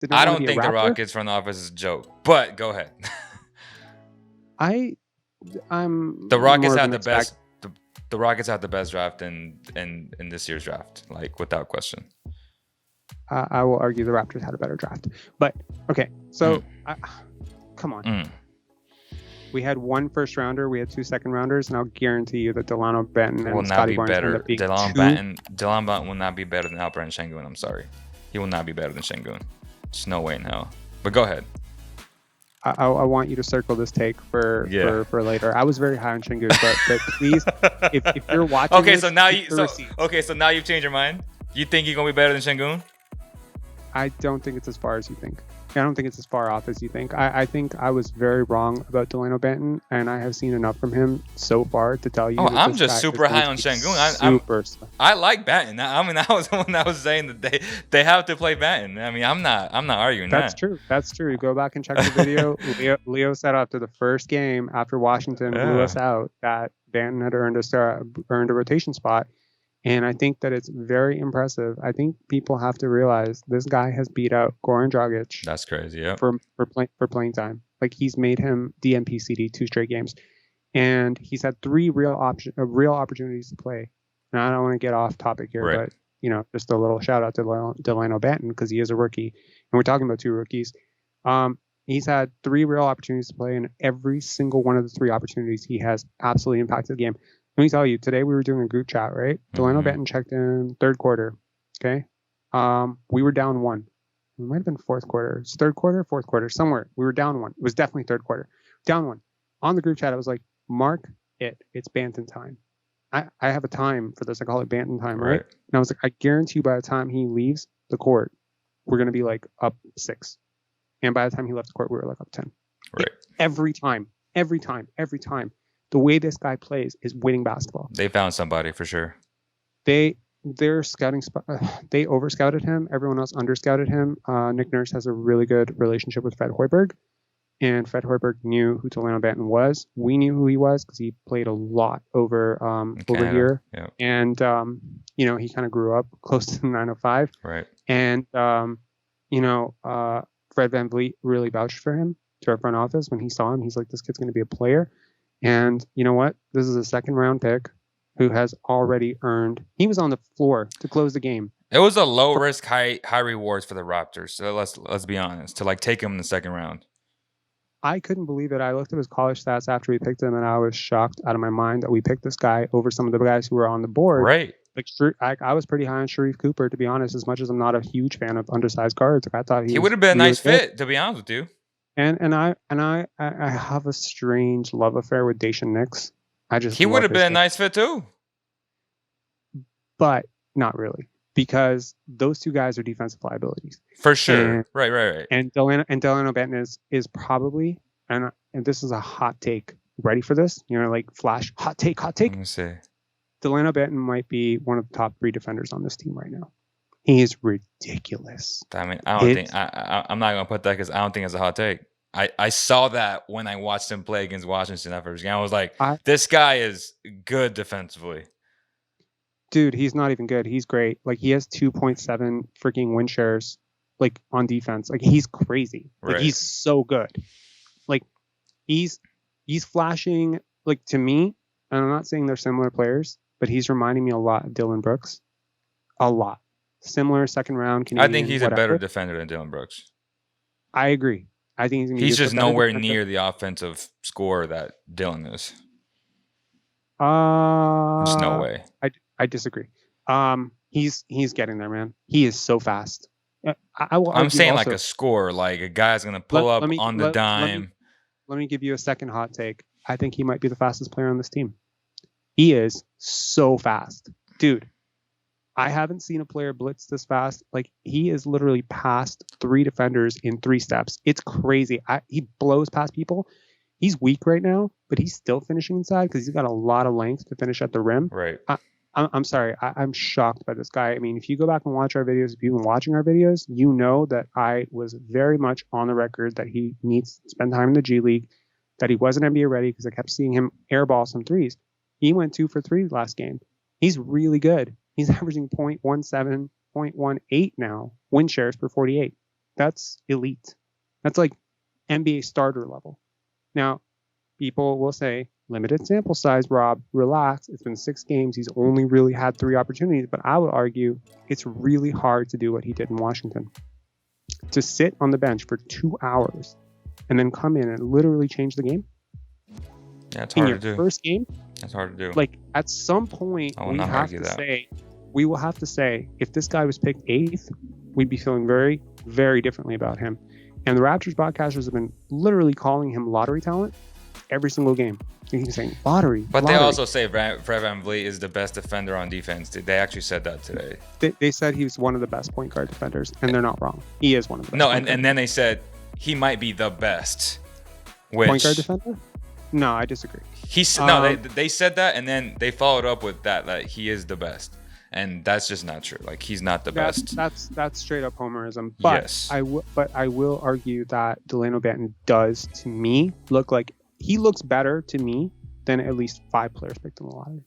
Did not I want to don't be a think the Raptor. Rockets front office is a joke, but go ahead. I'm The Rockets more of had an the expect. best. The Rockets had the best draft in this year's draft, like without question. I will argue the Raptors had a better draft. But okay, so come on. We had 1 first rounder, we had 2 second rounders, and I'll guarantee you that Dalano Banton will and not Scottie be Barnes end better. up being Dalano Banton will not be better than Alperen Şengün. I'm sorry, he will not be better than Şengün. There's no way in hell. But go ahead. I want you to circle this take for later. I was very high on Şengün, but please, if you're watching, okay, this, so now now you've changed your mind. You think he's gonna be better than Şengün? I don't think it's as far as you think. I don't think it's as far off as you think. I think I was very wrong about Dalano Banton, and I have seen enough from him so far to tell you. Oh, I'm just super high on Şengün. I like Banton. I mean, I was the one that was saying that they have to play Banton. I mean, I'm not arguing That's true. That's true. Go back and check the video. Leo said after the first game, after Washington blew us out, that Banton had earned a rotation spot. And I think that it's very impressive. I think people have to realize this guy has beat out Goran Dragic. That's crazy, yeah. For playing time, like he's made him DNP CD 2 straight games, and he's had 3 real opportunities to play. Now I don't want to get off topic here, right. but just a little shout out to Dalano Banton because he is a rookie, and we're talking about 2 rookies. He's had 3 real opportunities to play, and every single one of the 3 opportunities he has absolutely impacted the game. Let me tell you, today we were doing a group chat, right? Dalano Banton checked in 3rd quarter. Okay. We were down 1. It might have been 4th quarter. It's 3rd quarter, 4th quarter, somewhere. We were down 1. It was definitely 3rd quarter. Down 1. On the group chat, I was like, mark it. It's Banton time. I have a time for this. I call it Banton time, right? And I was like, I guarantee you by the time he leaves the court, we're going to be like up 6. And by the time he left the court, we were like up 10. Right. Every time. The way this guy plays is winning basketball. They found somebody for sure. Their scouting spot, they over scouted him. Everyone else under scouted him. Nick Nurse has a really good relationship with Fred Hoiberg, and Fred Hoiberg knew who Dalano Banton was. We knew who he was because he played a lot over here, and he kind of grew up close to the 905. Right. And Fred VanVleet really vouched for him to our front office when he saw him. He's like, this kid's going to be a player. And you know what? This is a 2nd round pick who has already earned. He was on the floor to close the game. It was a low risk, high rewards for the Raptors. So let's be honest. To take him in the 2nd round. I couldn't believe it. I looked at his college stats after we picked him, and I was shocked out of my mind that we picked this guy over some of the guys who were on the board. Right. Like I was pretty high on Sharif Cooper, to be honest. As much as I'm not a huge fan of undersized guards, I thought he would have been a nice fit, to be honest with you. And I have a strange love affair with Dacian Nix. He would have been a nice fit too, but not really, because those 2 guys are defensive liabilities for sure. Right. And Dalano Banton is probably, and this is a hot take. Ready for this? Like flash hot take. Let me see. Dalano Banton might be one of the top 3 defenders on this team right now. He is ridiculous. I mean, I'm not gonna put that because I don't think it's a hot take. I saw that when I watched him play against Washington that first game. I was like, this guy is good defensively. Dude, he's not even good. He's great. Like, he has 2.7 freaking win shares, like, on defense. Like, he's crazy. Like, he's so good. Like, he's flashing, like, to me, and I'm not saying they're similar players, but he's reminding me a lot of Dillon Brooks. A lot. Similar 2nd round Canadian. I think he's a better defender than Dillon Brooks. I agree. I think he's just nowhere near the offensive scorer that Dillon is. There's no way. I disagree. He's getting there, man. He is so fast. I'm saying also, like a scorer, like a guy's gonna pull up on the dime. Let me give you a second hot take. I think he might be the fastest player on this team. He is so fast, dude. I haven't seen a player blitz this fast. Like, he is literally past 3 defenders in 3 steps. It's crazy. He blows past people. He's weak right now, but he's still finishing inside because he's got a lot of length to finish at the rim. Right. I'm sorry. I'm shocked by this guy. I mean, if you go back and watch our videos, if you've been watching our videos, you know that I was very much on the record that he needs to spend time in the G League, that he wasn't NBA ready because I kept seeing him airball some threes. He went 2 for 3 last game. He's really good. He's averaging 0.17, 0.18 now, win shares per 48. That's elite. That's like NBA starter level. Now, people will say, limited sample size, Rob, relax. It's been 6 games. He's only really had 3 opportunities. But I would argue it's really hard to do what he did in Washington. To sit on the bench for 2 hours and then come in and literally change the game. Yeah, it's hard to do. First game. That's hard to do. Like, at some point, we will have to say, if this guy was picked 8th, we'd be feeling very, very differently about him. And the Raptors broadcasters have been literally calling him lottery talent every single game. And he's saying lottery. But they also say Fred VanVleet is the best defender on defense. They actually said that today. They said he was one of the best point guard defenders, and they're not wrong. He is one of the best. No, and then they said he might be the best. Point guard defender? No, I disagree. They said that, and then they followed up with that he is the best. And that's just not true. Like, he's not the best. That's straight up homerism. But yes. I will argue that Dalano Banton does, to me, look like he looks better to me than at least 5 players picked in the lottery.